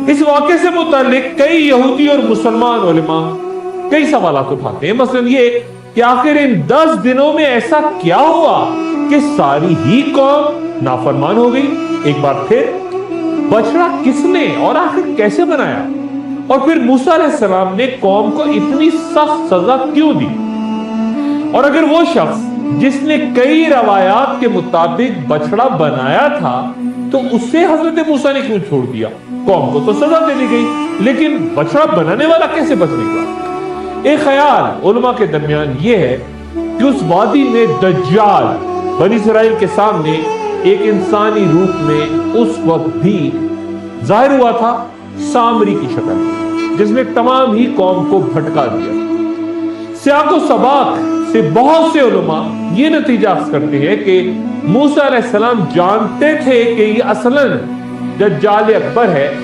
اس واقعے سے متعلق کئی یہودی اور مسلمان علماء کئی سوالات اٹھاتے ہیں، مثلا یہ کہ آخر ان 10 دنوں میں ایسا کیا ہوا کہ ساری ہی قوم نافرمان ہو گئی؟ ایک بار پھر بچڑا کس نے اور آخر کیسے بنایا؟ اور پھر موسیٰ علیہ السلام نے قوم کو اتنی سخت سزا کیوں دی؟ اور اگر وہ شخص جس نے کئی روایات کے مطابق بچڑا بنایا تھا تو اسے حضرت موسیٰ نے کیوں چھوڑ دیا؟ قوم کو تو سزا دے دی گئی، لیکن بچڑا بنانے والا کیسے بچ نکلا؟ ایک خیال علماء کے درمیان یہ ہے کہ اس وادی میں دجال بنی اسرائیل کے سامنے ایک انسانی روپ میں اس وقت بھی ظاہر ہوا تھا، سامری کی شکل، جس نے تمام ہی قوم کو بھٹکا دیا۔ سیاق و سباق سے بہت سے علماء یہ نتیجہ اخذ کرتے ہیں کہ موسیٰ علیہ السلام جانتے تھے کہ یہ اصلاً دجال اکبر ہے،